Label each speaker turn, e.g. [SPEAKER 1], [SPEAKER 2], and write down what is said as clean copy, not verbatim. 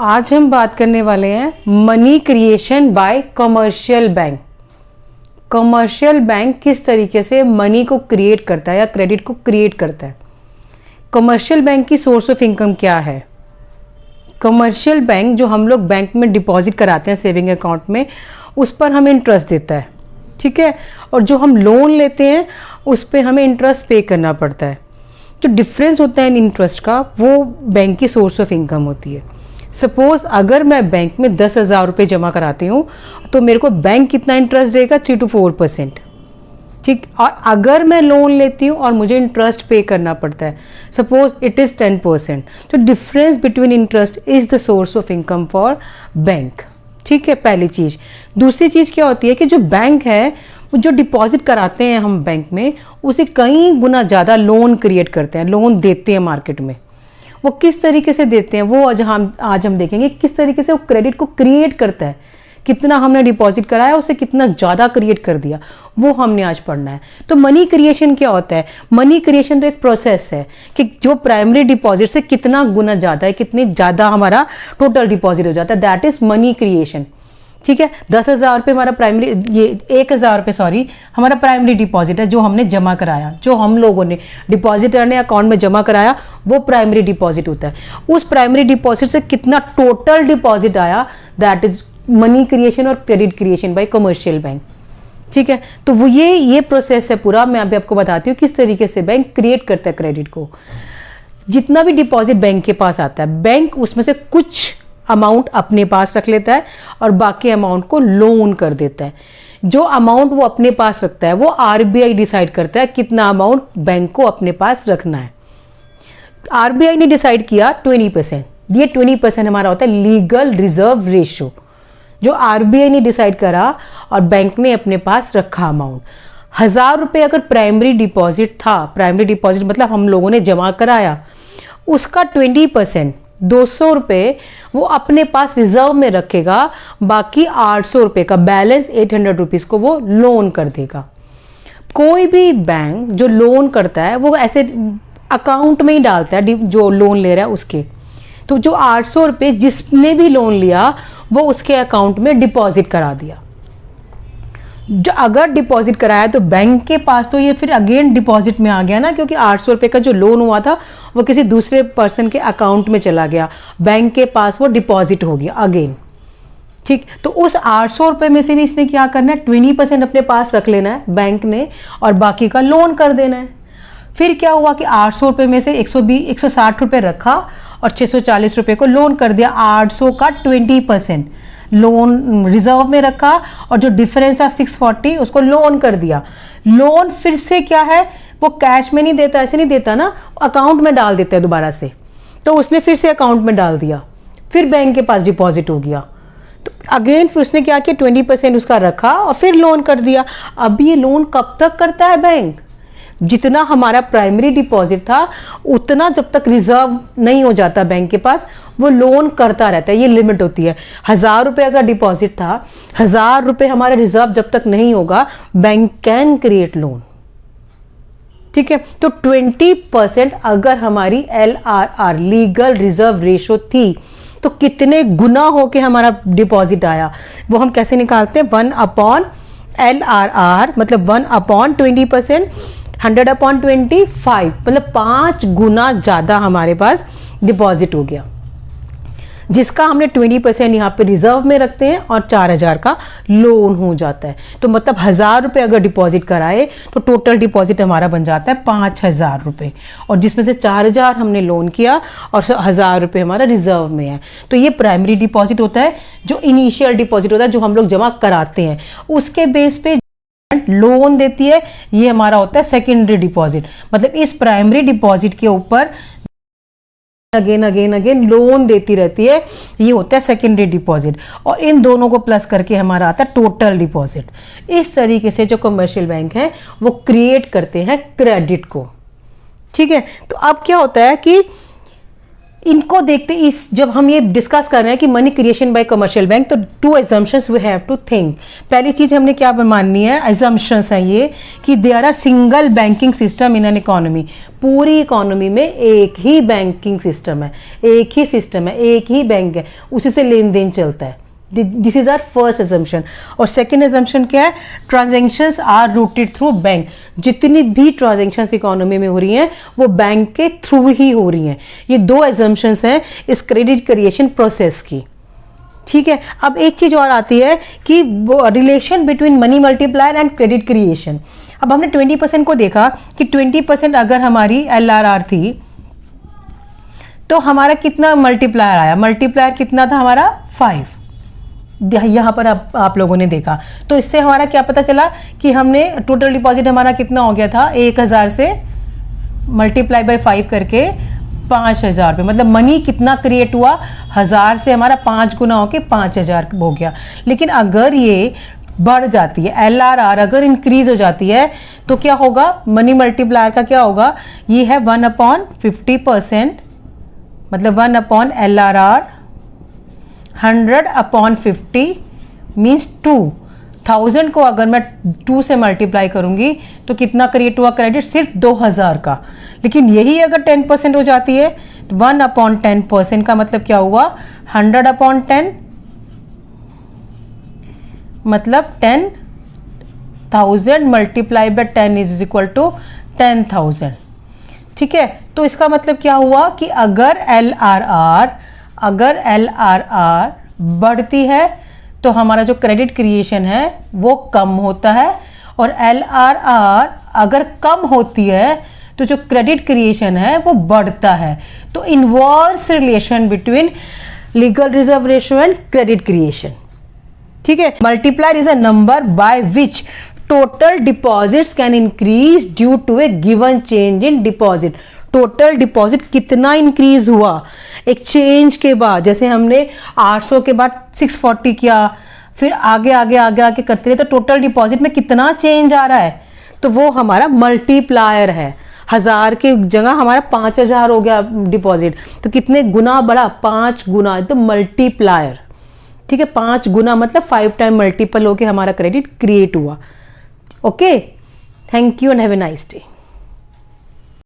[SPEAKER 1] आज हम बात करने वाले हैं money creation by commercial bank. Commercial bank किस तरीके से मनी को क्रिएट करता है या क्रेडिट को क्रिएट करता है। कमर्शियल बैंक की सोर्स ऑफ इनकम क्या है। कमर्शियल बैंक जो हम लोग बैंक में डिपॉजिट कराते हैं सेविंग अकाउंट में, उस पर हमें इंटरेस्ट देता है, ठीक है। और जो हम लोन लेते हैं उस पर हमें इंटरेस्ट पे करना पड़ता है। जो डिफरेंस होता है इन इंटरेस्ट का, वो बैंक की सोर्स ऑफ इनकम होती है। सपोज अगर मैं बैंक में 10,000 रुपये जमा कराती हूँ तो मेरे को बैंक कितना इंटरेस्ट देगा, 3 to 4%, ठीक। और अगर मैं लोन लेती हूँ और मुझे इंटरेस्ट पे करना पड़ता है, सपोज इट इज़ 10%, तो difference between interest is the source of income for bank, ठीक है। पहली चीज़। दूसरी चीज़ क्या होती है कि जो बैंक है जो डिपॉजिट कराते हैं हम बैंक में, उसे कई गुना ज़्यादा लोन क्रिएट करते हैं, लोन देते हैं मार्केट में। वो किस तरीके से देते हैं वो आज हम देखेंगे, किस तरीके से वो क्रेडिट को क्रिएट करता है। कितना हमने डिपॉजिट कराया उसे कितना ज़्यादा क्रिएट कर दिया, वो हमने आज पढ़ना है। तो मनी क्रिएशन क्या होता है। मनी क्रिएशन तो एक प्रोसेस है कि जो प्राइमरी डिपॉजिट से कितना गुना ज़्यादा है, कितनी ज़्यादा हमारा टोटल डिपॉजिट हो जाता है, दैट इज मनी क्रिएशन, ठीक है। 10,000 रुपये हमारा प्राइमरी, ये 1,000 रुपये सॉरी हमारा प्राइमरी डिपॉजिट है जो हमने जमा कराया, जो हम लोगों ने डिपॉजिटर ने अकाउंट में जमा कराया, वो प्राइमरी डिपॉजिट होता है। उस प्राइमरी डिपॉजिट से कितना टोटल डिपॉजिट आया, दैट इज मनी क्रिएशन और credit creation by commercial bank, ठीक है। तो वो ये प्रोसेस है पूरा। मैं अभी आपको बताती हूँ किस तरीके से बैंक क्रिएट करता है क्रेडिट को। जितना भी डिपॉजिट बैंक के पास आता है, बैंक उसमें से कुछ अमाउंट अपने पास रख लेता है और बाकी अमाउंट को लोन कर देता है। जो अमाउंट वो अपने पास रखता है वो आरबीआई डिसाइड करता है कितना अमाउंट बैंक को अपने पास रखना है। आरबीआई ने डिसाइड किया 20%, ये 20% हमारा होता है लीगल रिजर्व रेशियो, जो आरबीआई ने डिसाइड करा और बैंक ने अपने पास रखा अमाउंट। 1,000 रुपये अगर प्राइमरी डिपॉजिट था, प्राइमरी डिपॉजिट मतलब हम लोगों ने जमा कराया, उसका 20% 200 रुपये वो अपने पास रिजर्व में रखेगा, बाकी 800 रुपये का बैलेंस 800 रुपीज़ को वो लोन कर देगा। कोई भी बैंक जो लोन करता है वो ऐसे अकाउंट में ही डालता है जो लोन ले रहा है उसके। तो जो 800 रुपये जिसने भी लोन लिया वो उसके अकाउंट में डिपॉजिट करा दिया। जो अगर डिपॉजिट कराया तो बैंक के पास तो ये फिर अगेन डिपॉजिट में आ गया ना, क्योंकि 800 रुपये का जो लोन हुआ था वो किसी दूसरे पर्सन के अकाउंट में चला गया, बैंक के पास वो डिपॉजिट हो गया अगेन, ठीक। तो उस 800 रुपये में से भी इसने क्या करना है, 20% अपने पास रख लेना है बैंक ने और बाकी का लोन कर देना है। फिर क्या हुआ कि 800 रुपये में से 160 रुपये रखा और 640 रुपये को लोन कर दिया। 800 का 20% लोन रिजर्व में रखा और जो डिफरेंस ऑफ 640 उसको लोन कर दिया। लोन फिर से क्या है, वो कैश में नहीं देता, ऐसे नहीं देता ना, अकाउंट में डाल देता है दोबारा से। तो उसने फिर से अकाउंट में डाल दिया, फिर बैंक के पास डिपॉजिट हो गया। तो अगेन फिर उसने क्या किया, 20% उसका रखा और फिर लोन कर दिया। अब ये लोन कब तक करता है बैंक, जितना हमारा प्राइमरी डिपॉजिट था उतना जब तक रिजर्व नहीं हो जाता बैंक के पास, वो लोन करता रहता है। ये लिमिट होती है। 1,000 रुपये अगर डिपॉजिट था, 1,000 रुपये हमारा रिजर्व जब तक नहीं होगा, बैंक कैन क्रिएट लोन, ठीक है। तो 20% अगर हमारी LRR लीगल रिजर्व रेशो थी तो कितने गुना होके हमारा डिपॉजिट आया, वो हम कैसे निकालते हैं, 1/LRR मतलब 1/20%, 100/25 मतलब 5 गुना ज़्यादा हमारे पास डिपॉजिट हो गया, जिसका हमने 20% यहाँ पे रिजर्व में रखते हैं और 4,000 का लोन हो जाता है। तो मतलब 1,000 रुपये अगर डिपॉजिट कराए तो टोटल डिपॉजिट हमारा बन जाता है 5,000 रुपये, और जिसमें से 4,000 हमने लोन किया और 1,000 रुपये हमारा रिजर्व में है। तो ये प्राइमरी डिपॉजिट होता है, जो इनिशियल डिपॉजिट होता है जो हम लोग जमा कराते हैं, उसके बेस पे लोन देती है। ये हमारा होता है सेकेंडरी डिपॉजिट, मतलब इस प्राइमरी डिपॉजिट के ऊपर अगेन लोन देती रहती है, ये होता है सेकेंडरी डिपॉजिट। और इन दोनों को प्लस करके हमारा आता है टोटल डिपॉजिट। इस तरीके से जो कमर्शियल बैंक है वो क्रिएट करते हैं क्रेडिट को, ठीक है। तो अब क्या होता है कि इनको देखते इस जब हम ये डिस्कस कर रहे हैं कि money creation by commercial bank, तो 2 assumptions we have to think. पहली चीज हमने क्या माननी है, एजम्पशंस है ये कि there are single banking system in an economy. पूरी इकोनॉमी में एक ही बैंकिंग सिस्टम है, एक ही सिस्टम है, एक ही बैंक है, उसी से लेन देन चलता है। This is our first assumption. और सेकेंड एजम्पशन क्या है, transactions are routed through bank. जितनी भी ट्रांजेक्शन्स इकोनॉमी में हो रही हैं वो बैंक के थ्रू ही हो रही हैं। ये 2 एजम्पशंस हैं इस क्रेडिट क्रिएशन प्रोसेस की। ठीक है, अब एक चीज और आती है कि relation between money multiplier and credit creation. अब हमने 20% को देखा कि 20% अगर हमारी LRR थी तो हमारा कितना मल्टीप्लायर आया, मल्टीप्लायर कितना था हमारा 5। यहाँ पर आप लोगों ने देखा, तो इससे हमारा क्या पता चला कि हमने टोटल डिपॉजिट हमारा कितना हो गया था, 1000 से मल्टीप्लाई बाय 5 करके 5000 रुपये, मतलब मनी कितना क्रिएट हुआ, 1000 से हमारा 5 गुना होके 5000 हो गया। लेकिन अगर ये बढ़ जाती है, LRR अगर इंक्रीज हो जाती है तो क्या होगा, मनी मल्टीप्लायर का क्या होगा, ये है 1/50%, मतलब 1/LRR 100/50 मीन्स 2000 को अगर मैं 2 से मल्टीप्लाई करूंगी तो कितना क्रिएट हुआ क्रेडिट, सिर्फ 2000 का। लेकिन यही अगर 10% हो जाती है, 1/10% का मतलब क्या हुआ, 100/10, मतलब 10,000 multiply by 10 is equal to 10,000। ठीक है, तो इसका मतलब क्या हुआ कि अगर LRR बढ़ती है तो हमारा जो क्रेडिट क्रिएशन है वो कम होता है, और LRR अगर कम होती है तो जो क्रेडिट क्रिएशन है वो बढ़ता है। तो inverse relation between legal reserve ratio and credit creation. ठीक है, multiplier is a number by which total deposits can increase due to a given change in deposit. Total deposit कितना इंक्रीज हुआ एक चेंज के बाद, जैसे हमने 800 के बाद 640 किया, फिर आगे आगे आगे आगे करते रहे, तो टोटल डिपॉजिट में कितना चेंज आ रहा है, तो वो हमारा मल्टीप्लायर है। 1000 की जगह हमारा 5000 हो गया डिपॉजिट, तो कितने गुना बढ़ा, 5 गुना, तो मल्टीप्लायर। ठीक है, 5 गुना मतलब 5 टाइम मल्टीपल होके हमारा क्रेडिट क्रिएट हुआ। Okay, thank you and have a nice day.